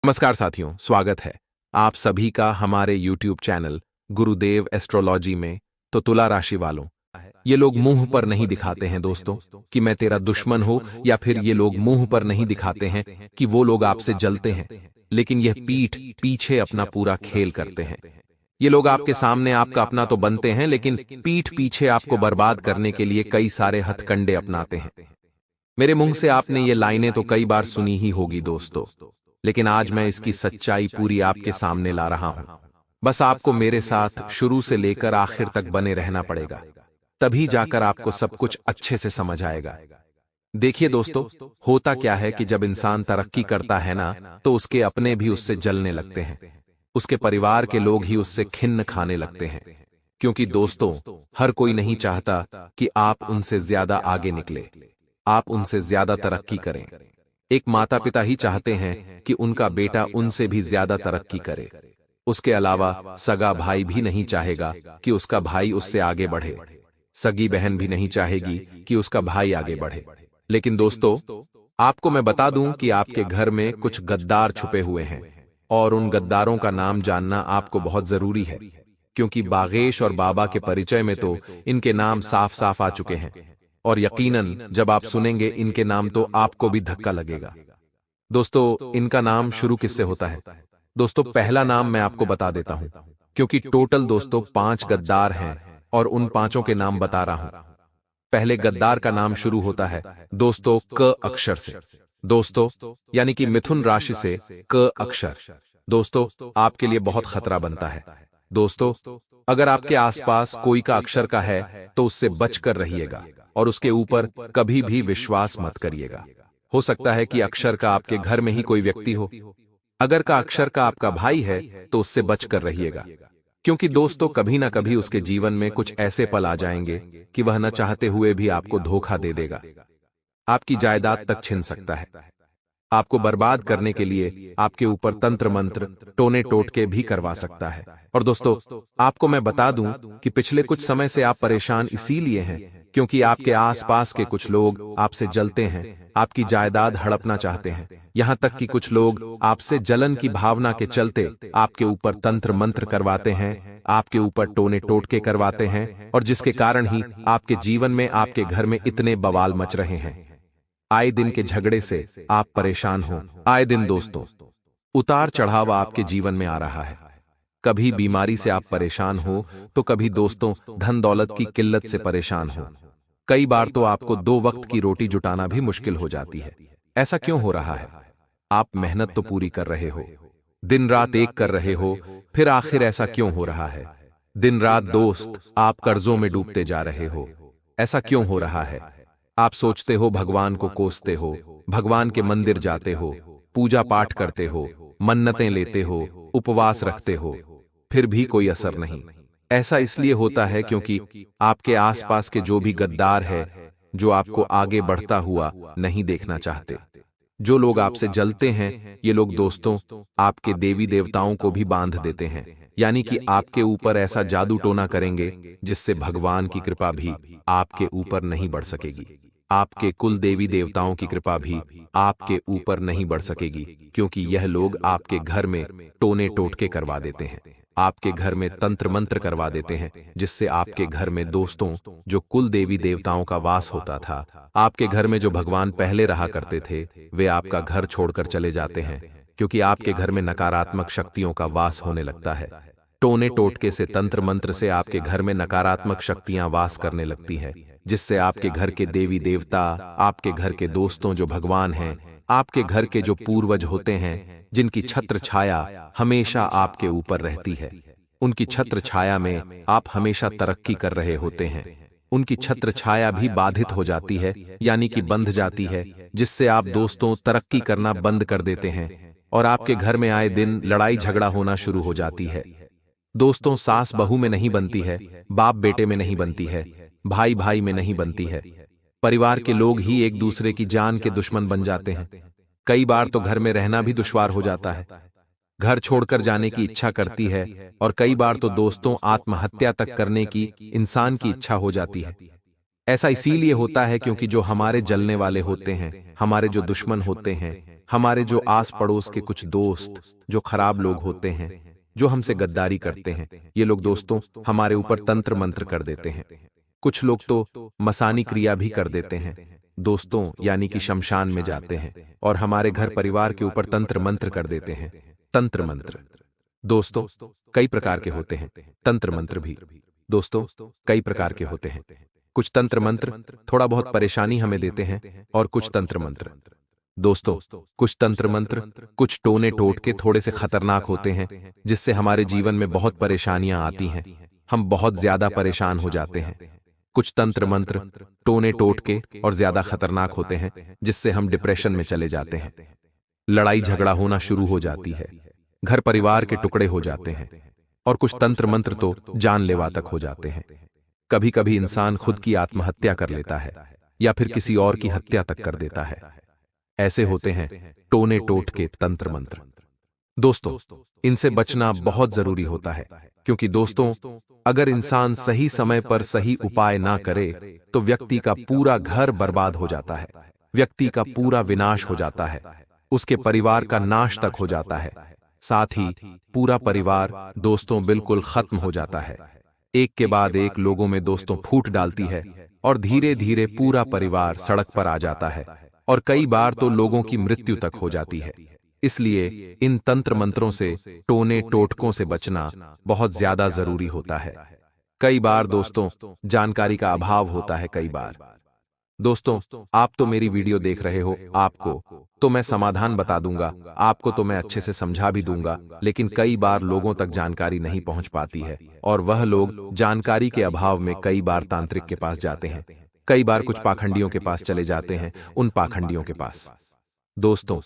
नमस्कार साथियों, स्वागत है आप सभी का हमारे YouTube चैनल गुरुदेव एस्ट्रोलॉजी में। तो तुला राशि वालों, ये लोग मुंह पर नहीं दिखाते हैं दोस्तों कि मैं तेरा दुश्मन हूं, या फिर ये लोग मुंह पर नहीं दिखाते हैं कि वो लोग आपसे जलते हैं, लेकिन यह पीठ पीछे अपना पूरा खेल करते हैं। ये लोग आपके सामने आपका अपना तो बनते हैं, लेकिन पीठ पीछे आपको बर्बाद करने के लिए कई सारे हथकंडे अपनाते हैं। मेरे मुंह से आपने ये लाइनें तो कई बार सुनी ही होगी दोस्तों, लेकिन आज मैं इसकी सच्चाई पूरी आपके सामने ला रहा हूं। बस आपको मेरे साथ शुरू से लेकर आखिर तक बने रहना पड़ेगा, तभी जाकर आपको सब कुछ अच्छे से समझ आएगा। देखिए दोस्तों, होता क्या है कि जब इंसान तरक्की करता है ना, तो उसके अपने भी उससे जलने लगते हैं। उसके परिवार के लोग ही उससे खिन्न खाने लगते हैं, क्योंकि दोस्तों, हर कोई नहीं चाहता कि आप उनसे ज्यादा आगे निकले, आप उनसे ज्यादा तरक्की करें। एक माता पिता ही चाहते हैं कि उनका बेटा उनसे भी ज्यादा तरक्की करे। उसके अलावा सगा भाई भी नहीं चाहेगा कि उसका भाई उससे आगे बढ़े। सगी बहन भी नहीं चाहेगी कि उसका भाई आगे बढ़े। लेकिन दोस्तों, आपको मैं बता दूं कि आपके घर में कुछ गद्दार छुपे हुए हैं, और उन गद्दारों का नाम जानना आपको बहुत जरूरी है, क्योंकि बागेश और बाबा के परिचय में तो इनके नाम साफ साफ आ चुके हैं। और यकीनन जब आप सुनेंगे इनके नाम तो आपको भी धक्का लगेगा। दोस्तों, इनका नाम शुरू किससे होता है? दोस्तों, पहला नाम मैं आपको बता देता हूं, क्योंकि टोटल दोस्तों 5 गद्दार हैं, और उन पांचों के नाम बता रहा हूं। पहले गद्दार का नाम शुरू होता है दोस्तों क अक्षर से। दोस्तों, यानी कि मिथुन राशि से क अक्षर दोस्तों आपके लिए बहुत खतरा बनता है। दोस्तों, अगर आपके आसपास कोई का अक्षर का है तो उससे बचकर रहिएगा, और उसके ऊपर कभी भी विश्वास मत करिएगा। हो सकता है कि अक्षर का आपके घर में ही कोई व्यक्ति हो। अगर का अक्षर का आपका भाई है तो उससे बचकर रहिएगा, क्योंकि दोस्तों कभी ना कभी उसके जीवन में कुछ ऐसे पल आ जाएंगे कि वह न चाहते हुए भी आपको धोखा दे देगा, आपकी जायदाद तक छीन सकता है, आपको बर्बाद करने के लिए आपके ऊपर तंत्र मंत्र टोने टोटके भी करवा सकता है। और दोस्तों, आपको मैं बता दूं कि पिछले कुछ समय से आप परेशान इसीलिए हैं क्योंकि आपके आसपास के कुछ लोग आपसे जलते हैं, आपकी जायदाद हड़पना चाहते हैं। यहां तक कि कुछ लोग आपसे जलन की भावना के चलते आपके ऊपर तंत्र मंत्र करवाते हैं, आपके ऊपर टोने टोटके करवाते हैं, और जिसके कारण ही आपके जीवन में, आपके घर में इतने बवाल मच रहे हैं। आए दिन के झगड़े से आप परेशान हो, आए दिन दोस्तों उतार चढ़ाव आपके जीवन में आ रहा है। कभी बीमारी से आप परेशान हो, तो कभी दोस्तों धन दौलत की किल्लत से परेशान हो। कई बार तो आपको 2 वक्त की रोटी जुटाना भी मुश्किल हो जाती है। ऐसा क्यों हो रहा है? आप मेहनत तो पूरी कर रहे हो, दिन रात एक कर रहे हो, फिर आखिर ऐसा क्यों हो रहा है? दिन रात दोस्त आप कर्जों में डूबते जा रहे हो। ऐसा क्यों हो रहा है? आप सोचते हो, भगवान को कोसते हो, भगवान के मंदिर जाते हो, पूजा पाठ करते हो, मन्नतें लेते हो, उपवास रखते हो, फिर भी कोई असर नहीं। ऐसा इसलिए होता है क्योंकि आपके आसपास के जो भी गद्दार है, जो आपको आगे बढ़ता हुआ नहीं देखना चाहते, जो लोग आपसे जलते हैं, ये लोग दोस्तों आपके देवी देवताओं को भी बांध देते हैं, यानी कि आपके ऊपर ऐसा जादू टोना करेंगे जिससे भगवान की कृपा भी आपके ऊपर नहीं बढ़ सकेगी। आपके कुल देवी देवताओं की कृपा भी आपके ऊपर नहीं बढ़ सकेगी, क्योंकि यह लोग आपके घर में टोने टोटके करवा देते हैं, आपके घर में तंत्र मंत्र करवा देते हैं, जिससे आपके घर में दोस्तों जो कुल देवी देवताओं का वास होता था, आपके घर में जो भगवान पहले रहा करते थे, वे आपका घर छोड़कर चले जाते हैं, क्योंकि आपके घर में नकारात्मक शक्तियों का वास होने लगता है। टोने टोटके से, तंत्र मंत्र से आपके घर में नकारात्मक शक्तियां वास करने लगती हैं, जिससे आपके घर के देवी देवता, आपके घर के दोस्तों जो भगवान हैं, आपके घर के जो पूर्वज होते हैं, जिनकी छत्र छाया हमेशा आपके ऊपर रहती है, उनकी छत्र छाया में आप हमेशा तरक्की कर रहे होते हैं, उनकी छत्र छाया भी बाधित हो जाती है, यानी कि बंध जाती है, जिससे आप दोस्तों तरक्की करना बंद कर देते हैं, और आपके घर में आए दिन लड़ाई झगड़ा होना शुरू हो जाती है। दोस्तों, सास बहू में नहीं बनती है, बाप बेटे में नहीं बनती है, भाई भाई में नहीं बनती है, परिवार के लोग ही एक दूसरे की जान के दुश्मन बन जाते हैं। कई बार तो घर में रहना भी दुश्वार हो जाता है, घर छोड़कर जाने की इच्छा करती है, और कई बार तो दोस्तों आत्महत्या तक करने की इंसान की इच्छा हो जाती है। ऐसा इसीलिए होता है क्योंकि जो हमारे जलने वाले होते हैं, हमारे जो दुश्मन होते हैं, हमारे जो आस पड़ोस के कुछ दोस्त जो खराब लोग होते हैं, जो हमसे गद्दारी करते हैं, ये लोग दोस्तों हमारे ऊपर तंत्र मंत्र कर देते हैं। कुछ लोग तो मसानी क्रिया भी कर देते हैं दोस्तों, यानी कि शमशान में जाते हैं और हमारे घर परिवार के ऊपर तंत्र मंत्र कर देते हैं। तंत्र मंत्र दोस्तों कई प्रकार के होते हैं, तंत्र मंत्र भी दोस्तों कई प्रकार के होते हैं। कुछ तंत्र मंत्र थोड़ा बहुत परेशानी हमें देते हैं और कुछ तंत्र मंत्र दोस्तों कुछ तंत्र मंत्र कुछ टोने टोटके थोड़े से खतरनाक होते हैं, जिससे हमारे जीवन में बहुत परेशानियां आती हैं, हम बहुत ज्यादा परेशान हो जाते हैं। कुछ तंत्र मंत्र टोने टोटके और ज्यादा खतरनाक होते हैं, जिससे हम डिप्रेशन में चले जाते हैं, लड़ाई झगड़ा होना शुरू हो जाती है, घर परिवार के टुकड़े हो जाते हैं। और कुछ तंत्र मंत्र तो जानलेवा तक हो जाते हैं। कभी कभी इंसान खुद की आत्महत्या कर लेता है या फिर किसी और की हत्या तक कर देता है। ऐसे होते हैं टोने टोटके तंत्र मंत्र। दोस्तों इनसे बचना बहुत जरूरी होता है, क्योंकि दोस्तों अगर इंसान सही समय पर सही उपाय ना करे तो व्यक्ति का पूरा घर बर्बाद हो जाता है, व्यक्ति का पूरा विनाश हो जाता है, उसके परिवार का नाश तक हो जाता है, साथ ही पूरा परिवार दोस्तों बिल्कुल खत्म हो जाता है। एक के बाद एक लोगों में दोस्तों फूट डालती है और धीरे धीरे पूरा परिवार सड़क पर आ जाता है और कई बार तो लोगों की मृत्यु तक हो जाती है। इसलिए इन तंत्र मंत्रों से टोने टोटकों से बचना बहुत ज्यादा जरूरी होता है। कई बार दोस्तों जानकारी का अभाव होता है। कई बार दोस्तों आप तो मेरी वीडियो देख रहे हो, आपको तो मैं समाधान बता दूंगा, आपको तो मैं अच्छे से समझा भी दूंगा, लेकिन कई बार लोगों तक जानकारी नहीं पहुंच पाती है और वह लोग जानकारी के अभाव में कई बार तांत्रिक के पास जाते हैं, कई बार कुछ पाखंडियों के पास चले जाते हैं, उन पाखंडियों के पास दोस्तों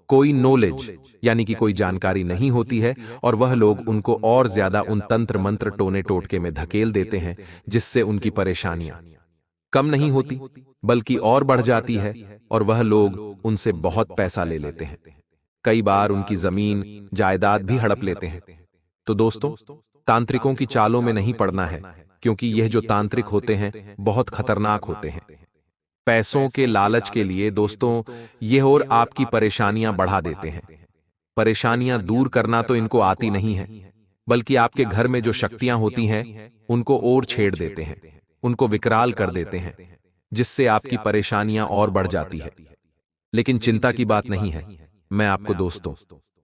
कोई नॉलेज यानी कि कोई जानकारी नहीं होती है और वह लोग उनको और ज्यादा उन तंत्र मंत्र टोने टोटके में धकेल देते हैं, जिससे उनकी परेशानियां कम नहीं होती बल्कि और बढ़ जाती है और वह लोग उनसे बहुत पैसा ले लेते हैं, कई बार उनकी जमीन जायदाद भी हड़प लेते हैं। तो दोस्तों तांत्रिकों की चालों में नहीं पड़ना है, क्योंकि यह जो तांत्रिक होते हैं बहुत खतरनाक होते हैं। पैसों के लालच के लिए दोस्तों यह और आपकी परेशानियां बढ़ा देते हैं। परेशानियां दूर करना तो इनको आती नहीं है, बल्कि आपके घर में जो शक्तियां होती हैं उनको और छेड़ देते हैं, उनको विकराल कर देते हैं, जिससे आपकी परेशानियां और बढ़ जाती है। लेकिन चिंता की बात नहीं है, मैं आपको दोस्तों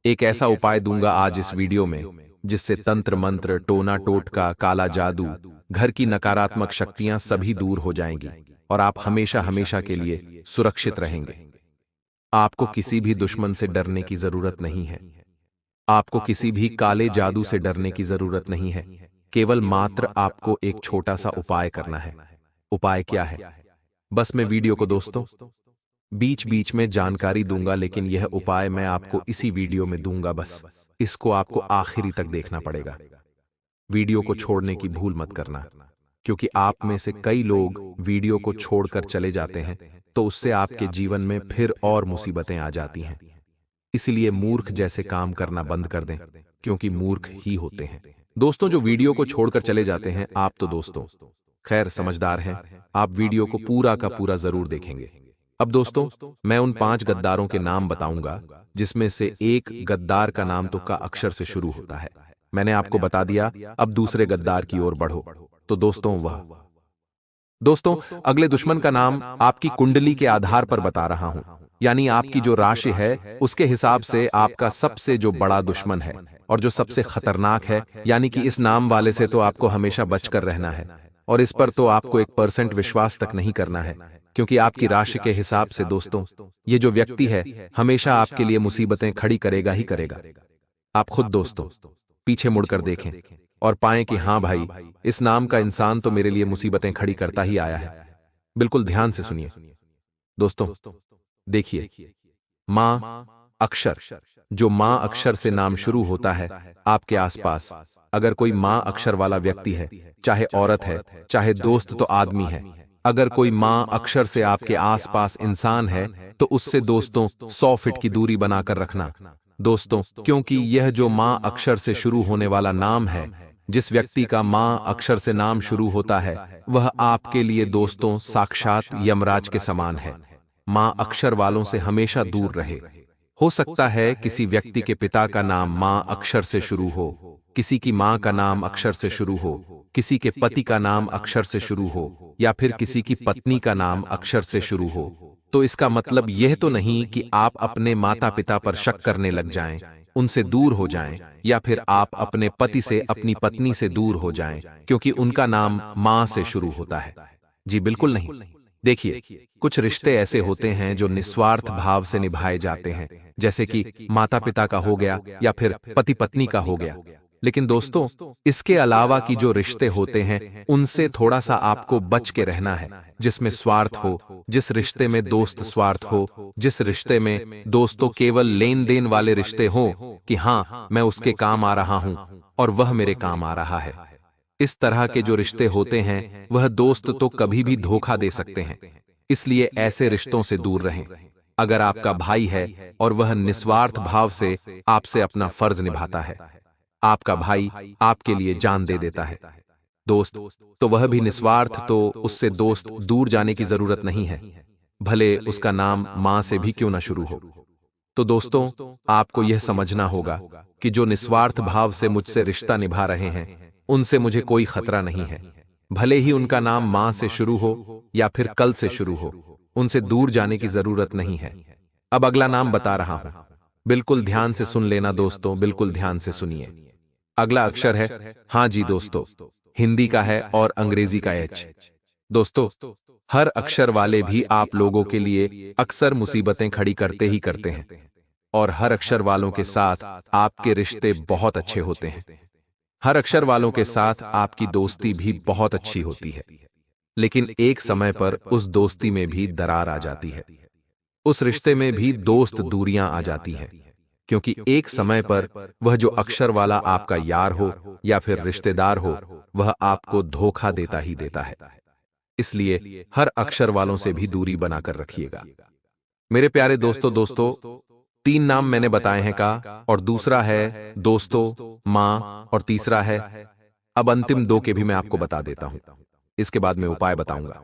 एक ऐसा उपाय दूंगा आज इस वीडियो में, जिससे तंत्र मंत्र टोना टोटका काला जादू घर की नकारात्मक शक्तियां सभी दूर हो जाएंगी और आप हमेशा हमेशा के लिए सुरक्षित रहेंगे। आपको किसी भी दुश्मन से डरने की जरूरत नहीं है, आपको किसी भी काले जादू से डरने की जरूरत नहीं है, केवल मात्र आपको एक छोटा सा उपाय करना है। उपाय क्या है? बस मैं वीडियो को दोस्तों बीच बीच में जानकारी दूंगा, लेकिन यह उपाय मैं आपको इसी वीडियो में दूंगा, बस इसको आपको आखिरी तक देखना पड़ेगा। वीडियो को छोड़ने की भूल मत करना, क्योंकि आप में से कई लोग वीडियो को छोड़कर चले जाते हैं तो उससे आपके जीवन में फिर और मुसीबतें आ जाती हैं। इसलिए मूर्ख जैसे काम करना बंद कर दें, क्योंकि मूर्ख ही होते हैं दोस्तों जो वीडियो को छोड़कर चले जाते हैं। आप तो दोस्तों खैर समझदार हैं, आप वीडियो को पूरा का पूरा जरूर देखेंगे। अब दोस्तों मैं उन 5 गद्दारों के नाम बताऊंगा, जिसमें से एक गद्दार का नाम तो का अक्षर से शुरू होता है। मैंने आपको बता दिया, अब दूसरे गद्दार की ओर बढ़ो। तो दोस्तों अगले दुश्मन का नाम आपकी कुंडली के आधार पर बता रहा हूं, यानी आपकी जो राशि है उसके हिसाब से आपका सबसे जो बड़ा दुश्मन है और जो सबसे खतरनाक है, यानी कि इस नाम वाले से तो आपको हमेशा बचकर रहना है और इस पर तो आपको 1% विश्वास तक नहीं करना है, क्योंकि आपकी राशि के हिसाब से दोस्तों ये जो व्यक्ति है हमेशा आपके लिए मुसीबतें खड़ी करेगा ही करेगा। आप खुद दोस्तों पीछे मुड़कर देखें और पाएं कि हाँ भाई, इस नाम का इंसान तो मेरे लिए मुसीबतें खड़ी करता ही आया है। बिल्कुल ध्यान से सुनिए दोस्तों, देखिए मां अक्षर, जो मां अक्षर से नाम शुरू होता है, आपके आसपास अगर कोई मां अक्षर वाला व्यक्ति है, चाहे औरत है चाहे दोस्त तो आदमी है, अगर कोई मां अक्षर से आपके आसपास इंसान है तो उससे दोस्तों 100 फीट की दूरी बनाकर रखना दोस्तों, क्योंकि यह जो मां अक्षर से शुरू होने वाला नाम है, जिस व्यक्ति का मां अक्षर से नाम शुरू होता है, वह आपके लिए दोस्तों साक्षात यमराज के समान है। मां अक्षर वालों से हमेशा दूर रहे। हो सकता है किसी व्यक्ति के पिता का नाम मां अक्षर से शुरू हो, किसी की मां का नाम अक्षर से शुरू हो, किसी के पति का नाम अक्षर से शुरू हो, या फिर किसी की पत्नी का नाम अक्षर से शुरू हो। तो इसका मतलब यह तो नहीं कि आप अपने माता पिता पर शक करने लग जाएं, उनसे दूर हो जाएं, या फिर आप अपने पति से अपनी पत्नी से दूर हो जाएं क्योंकि उनका नाम मां से शुरू होता है। जी बिल्कुल नहीं। देखिए, कुछ रिश्ते ऐसे होते हैं जो निस्वार्थ भाव से निभाए जाते हैं, जैसे कि माता पिता का हो गया या फिर पति पत्नी का हो गया। लेकिन दोस्तों, इसके अलावा की जो रिश्ते होते हैं उनसे थोड़ा सा आपको बच के रहना है, जिसमें स्वार्थ हो, जिस रिश्ते में दोस्त स्वार्थ हो, जिस रिश्ते में दोस्तों केवल लेन देन वाले रिश्ते हो कि हाँ मैं उसके काम आ रहा हूं और वह मेरे काम आ रहा है। इस तरह के जो रिश्ते होते हैं वह दोस्त तो कभी भी धोखा दे सकते हैं, इसलिए ऐसे रिश्तों से दूर रहें। अगर आपका भाई है और वह निस्वार्थ भाव से आपसे अपना फर्ज निभाता है, आपका भाई आपके लिए जान दे देता है, दोस्त तो वह भी निस्वार्थ, तो उससे दोस्त दूर जाने की जरूरत नहीं है, भले उसका नाम मां से भी क्यों ना शुरू हो। तो दोस्तों, आपको यह समझना होगा कि जो निस्वार्थ भाव से मुझसे रिश्ता निभा रहे हैं उनसे मुझे कोई खतरा नहीं है, भले ही उनका नाम मां से शुरू हो या फिर कल से शुरू हो, उनसे दूर जाने की जरूरत नहीं है। अब अगला नाम बता रहा हूं, बिल्कुल ध्यान से सुन लेना दोस्तों, बिल्कुल ध्यान से सुनिए। अगला अक्षर है, हाँ जी दोस्तों, हिंदी का है और अंग्रेजी का एच। दोस्तों, हर अक्षर वाले भी आप लोगों के लिए अक्सर मुसीबतें खड़ी करते ही करते हैं, और हर अक्षर वालों के साथ आपके रिश्ते बहुत अच्छे होते हैं। हर अक्षर वालों के साथ आपकी दोस्ती भी बहुत अच्छी होती है, लेकिन एक समय पर उस दोस्ती में भी दरार आ जाती है, उस रिश्ते में भी दोस्त दूरियां आ जाती हैं, क्योंकि एक समय पर वह जो अक्षर वाला आपका यार हो या फिर रिश्तेदार हो, वह आपको धोखा देता ही देता है। इसलिए हर अक्षर वालों से भी दूरी बनाकर रखिएगा। मेरे प्यारे दोस्तों, 3 नाम मैंने बताए हैं का, और दूसरा है दोस्तों, मां, और तीसरा है, अब अंतिम 2 के भी मैं आपको बता देता हूं, इसके बाद मैं उपाय बताऊंगा।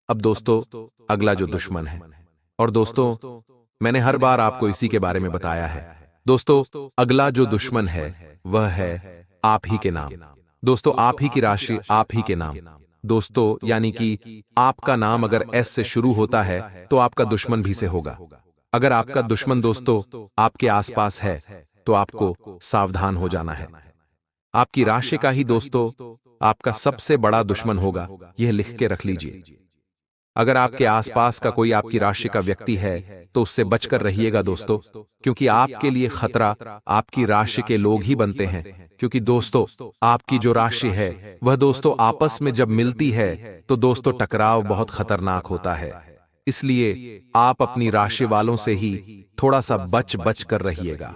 अब दोस्तों, अगला जो दुश्मन है, और दोस्तों मैंने हर बार आपको इसी के बारे में बताया है। दोस्तों, अगला जो दुश्मन है वह है आप ही के नाम। दोस्तों, आप ही की राशि, आप ही के नाम। दोस्तों, यानी कि आपका नाम अगर एस से शुरू होता है तो आपका दुश्मन भी से होगा। अगर आपका दुश्मन दोस्तों आपके आसपास है तो आपको सावधान हो जाना है। आपकी राशि का ही दोस्तों आपका सबसे बड़ा दुश्मन होगा, यह लिख के रख लीजिए। अगर आपके आसपास का कोई आपकी राशि का व्यक्ति है तो उससे बचकर रहिएगा दोस्तों, क्योंकि आपके लिए खतरा आपकी राशि के लोग ही बनते हैं। क्योंकि दोस्तों, आपकी जो राशि है वह दोस्तों आपस में जब मिलती है तो दोस्तों टकराव बहुत खतरनाक होता है। इसलिए आप अपनी राशि वालों से ही थोड़ा सा बच बच कर रहिएगा।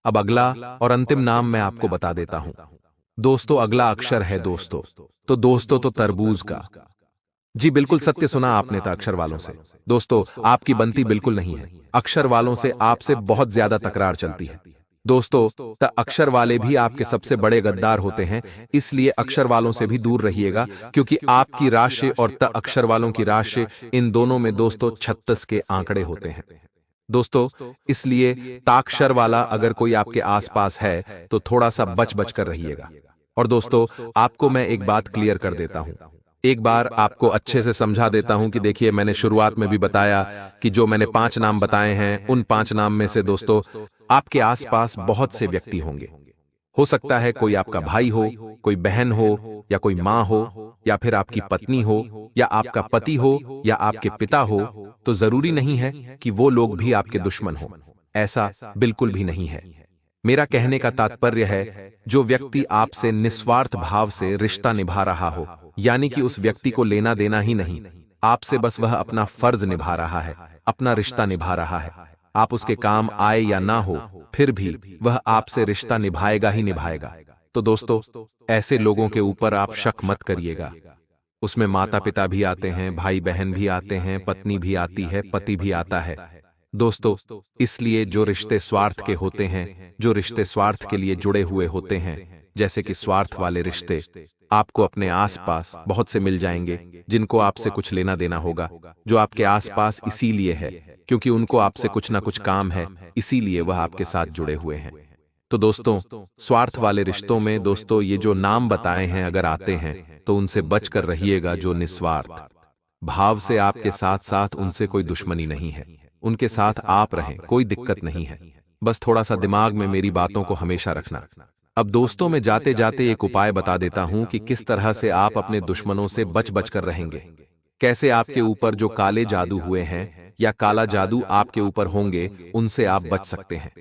अब अगला और अंतिम नाम मैं आपको बता देता हूं। दोस्तों, अगला अक्षर है दोस्तों, तो दोस्तों तो तरबूज का। जी बिल्कुल सत्य सुना आपने था अक्षर वालों से। दोस्तों, आपकी बनती बिल्कुल नहीं है, अक्षर वालों से आपसे बहुत ज्यादा तकरार चलती है। दोस्तों, त अक्षर वाले भी आपके सबसे बड़े गद्दार होते हैं, इसलिए अक्षर वालों से भी दूर रहिएगा, क्योंकि आपकी राशि और त अक्षर वालों की राशि, इन दोनों में दोस्तों 36 के आंकड़े होते हैं। दोस्तों, इसलिए ताक्षर वाला अगर कोई आपके आसपास है तो थोड़ा सा बच बच कर रहिएगा। और दोस्तों, आपको मैं एक बात क्लियर कर देता हूं, एक बार आपको अच्छे से समझा देता हूं कि देखिए, मैंने शुरुआत में भी बताया कि जो मैंने 5 नाम बताए हैं उन 5 नाम में से दोस्तों आपके आसपास बहुत से व्यक्ति होंगे। हो सकता है कोई आपका भाई हो, कोई बहन हो, या कोई मां हो, या फिर आपकी पत्नी हो, या आपका पति हो, या आपके पिता हो। तो जरूरी नहीं है कि वो लोग भी आपके दुश्मन हो, ऐसा बिल्कुल भी नहीं है। मेरा कहने का तात्पर्य है, जो व्यक्ति आपसे निस्वार्थ भाव से रिश्ता निभा रहा हो, यानी कि उस व्यक्ति को लेना देना ही नहीं, आपसे बस वह अपना फर्ज निभा रहा है, अपना रिश्ता निभा रहा है। आप उसके काम आए या ना हो, फिर भी वह आपसे रिश्ता निभाएगा ही निभाएगा। तो दोस्तों, ऐसे लोगों के ऊपर आप शक मत करिएगा। उसमें माता पिता भी आते हैं, भाई बहन भी आते हैं, पत्नी भी आती है, पति भी आता है। दोस्तों, इसलिए जो रिश्ते स्वार्थ के होते हैं, जो रिश्ते स्वार्थ के लिए जुड़े हुए होते हैं, जैसे कि स्वार्थ वाले रिश्ते, आपको अपने आसपास बहुत से मिल जाएंगे जिनको आपसे कुछ लेना देना होगा, जो आपके आसपास इसीलिए है क्योंकि उनको आपसे कुछ ना कुछ काम है, इसीलिए वह आपके साथ जुड़े हुए हैं। तो दोस्तों, स्वार्थ वाले रिश्तों में दोस्तों ये जो नाम बताए हैं अगर आते हैं तो उनसे बचकर रहिएगा। जो निस्वार्थ भाव से आपके साथ साथ उनसे कोई दुश्मनी नहीं है, उनके साथ आप रहें, कोई दिक्कत नहीं है। बस थोड़ा सा दिमाग में मेरी बातों को हमेशा रखना। अब दोस्तों, मैं जाते जाते एक उपाय बता देता हूं कि किस तरह से आप अपने दुश्मनों से बच बच कर रहेंगे। कैसे आपके ऊपर जो काले जादू हुए हैं या काला जादू आपके ऊपर होंगे, उनसे आप बच सकते हैं।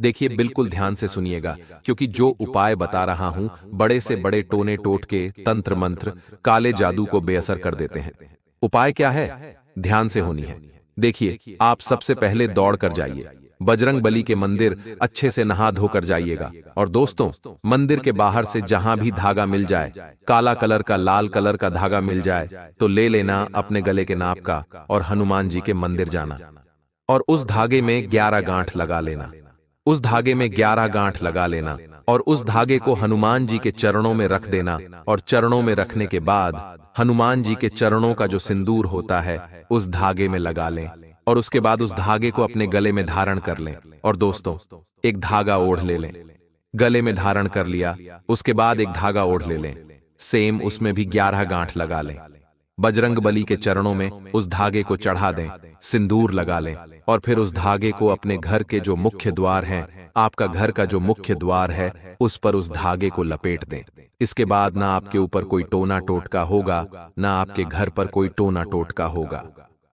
देखिए, बिल्कुल ध्यान से सुनिएगा, क्योंकि जो उपाय बता रहा हूं बड़े से बड़े टोने टोटके, तंत्र मंत्र, काले जादू को बेअसर कर देते हैं। उपाय क्या है? ध्यान से होनी है। देखिए, आप सबसे पहले दौड़ कर जाइए बजरंग बली के मंदिर, अच्छे से नहा धोकर जाइएगा। और दोस्तों, मंदिर के बाहर से जहां भी धागा मिल जाए, काला कलर का, लाल कलर का धागा मिल जाए तो ले लेना अपने गले के नाप का, और हनुमान जी के मंदिर जाना और उस धागे में 11 गांठ लगा लेना। उस धागे में 11 गांठ लगा लेना और उस धागे को हनुमान जी के चरणों में रख देना। और चरणों में रखने के बाद हनुमान जी के चरणों का जो सिंदूर होता है उस धागे में लगा लें और उसके बाद उस धागे को अपने गले में धारण कर लें। और दोस्तों, एक धागा ओढ़ ले लें। गले में धारण कर लिया, उसके बाद एक धागा ओढ़ ले लें, सेम उसमें भी 11 गांठ लगा लें। बजरंग बली के चरणों में उस धागे को चढ़ा दें, सिंदूर लगा लें और फिर उस धागे को अपने घर के जो मुख्य द्वार हैं, आपका घर का जो मुख्य द्वार है, उस पर उस धागे को लपेट दें। इसके बाद ना आपके ऊपर कोई टोना टोटका होगा, ना आपके घर पर कोई टोना टोटका होगा।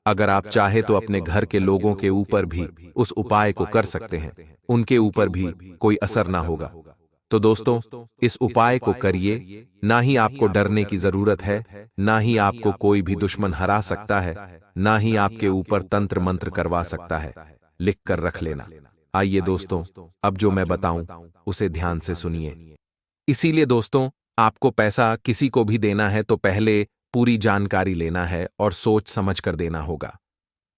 अगर आप चाहे तो अपने घर के लोगों के ऊपर भी उस उपाय को कर सकते हैं, उनके ऊपर भी कोई असर ना होगा। तो दोस्तों, इस उपाय को करिए। ना ही आपको डरने की जरूरत है, ना ही आपको कोई भी दुश्मन हरा सकता है, ना ही आपके ऊपर तंत्र मंत्र करवा सकता है। लिख कर रख लेना। आइए दोस्तों, अब जो मैं बताऊं उसे ध्यान से सुनिए। इसीलिए दोस्तों, आपको पैसा किसी को भी देना है तो पहले पूरी जानकारी लेना है और सोच समझ कर देना होगा।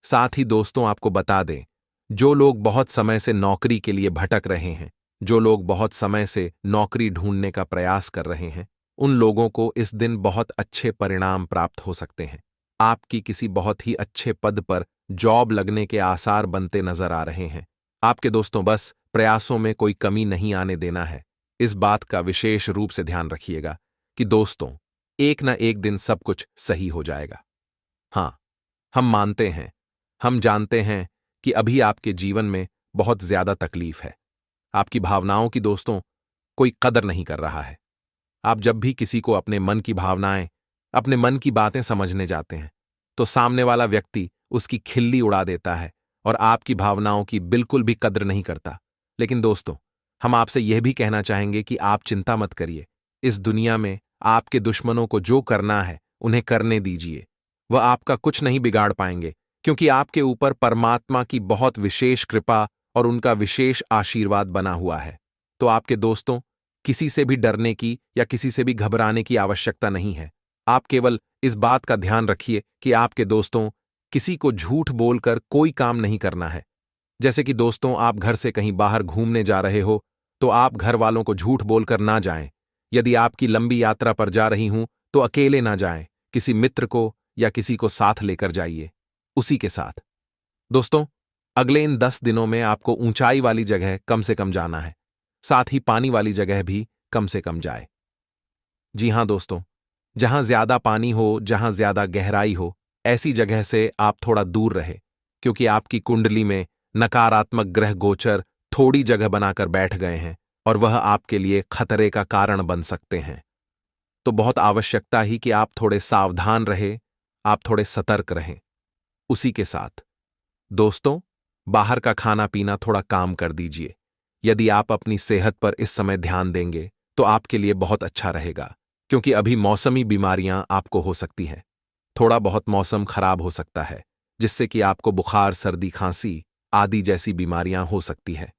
साथ ही दोस्तों, आपको बता दें, जो लोग बहुत समय से नौकरी के लिए भटक रहे हैं, जो लोग बहुत समय से नौकरी ढूंढने का प्रयास कर रहे हैं, उन लोगों को इस दिन बहुत अच्छे परिणाम प्राप्त हो सकते हैं। आपकी किसी बहुत ही अच्छे पद पर जॉब लगने के आसार बनते नजर आ रहे हैं। आपके दोस्तों, बस प्रयासों में कोई कमी नहीं आने देना है। इस बात का विशेष रूप से ध्यान रखिएगा कि दोस्तों, एक न एक दिन सब कुछ सही हो जाएगा। हाँ, हम मानते हैं, हम जानते हैं कि अभी आपके जीवन में बहुत ज्यादा तकलीफ है। आपकी भावनाओं की दोस्तों कोई कदर नहीं कर रहा है। आप जब भी किसी को अपने मन की भावनाएं, अपने मन की बातें समझने जाते हैं तो सामने वाला व्यक्ति उसकी खिल्ली उड़ा देता है और आपकी भावनाओं की बिल्कुल भी कद्र नहीं करता। लेकिन दोस्तों, हम आपसे यह भी कहना चाहेंगे कि आप चिंता मत करिए। इस दुनिया में आपके दुश्मनों को जो करना है उन्हें करने दीजिए। वह आपका कुछ नहीं बिगाड़ पाएंगे, क्योंकि आपके ऊपर परमात्मा की बहुत विशेष कृपा और उनका विशेष आशीर्वाद बना हुआ है। तो आपके दोस्तों, किसी से भी डरने की या किसी से भी घबराने की आवश्यकता नहीं है। आप केवल इस बात का ध्यान रखिए कि आपके दोस्तों, किसी को झूठ बोलकर कोई काम नहीं करना है। जैसे कि दोस्तों, आप घर से कहीं बाहर घूमने जा रहे हो तो आप घर वालों को झूठ बोलकर ना जाएं। यदि आपकी लंबी यात्रा पर जा रही हूं तो अकेले ना जाएं, किसी मित्र को या किसी को साथ लेकर जाइए। उसी के साथ दोस्तों, अगले इन 10 दिनों में आपको ऊंचाई वाली जगह कम से कम जाना है, साथ ही पानी वाली जगह भी कम से कम जाए। जी हां दोस्तों, जहां ज्यादा पानी हो, जहां ज्यादा गहराई हो, ऐसी जगह से आप थोड़ा दूर रहे, क्योंकि आपकी कुंडली में नकारात्मक ग्रह गोचर थोड़ी जगह बनाकर बैठ गए हैं और वह आपके लिए खतरे का कारण बन सकते हैं। तो बहुत आवश्यकता ही कि आप थोड़े सावधान रहे, आप थोड़े सतर्क रहें। उसी के साथ दोस्तों, बाहर का खाना पीना थोड़ा काम कर दीजिए। यदि आप अपनी सेहत पर इस समय ध्यान देंगे तो आपके लिए बहुत अच्छा रहेगा, क्योंकि अभी मौसमी बीमारियां आपको हो सकती हैं। थोड़ा बहुत मौसम खराब हो सकता है, जिससे कि आपको बुखार, सर्दी, खांसी आदि जैसी बीमारियां हो सकती है।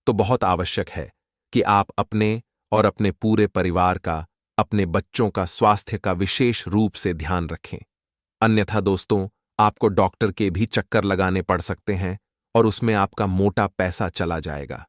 तो बहुत आवश्यक है कि आप अपने और अपने पूरे परिवार का, अपने बच्चों का स्वास्थ्य का विशेष रूप से ध्यान रखें। अन्यथा दोस्तों, आपको डॉक्टर के भी चक्कर लगाने पड़ सकते हैं और उसमें आपका मोटा पैसा चला जाएगा।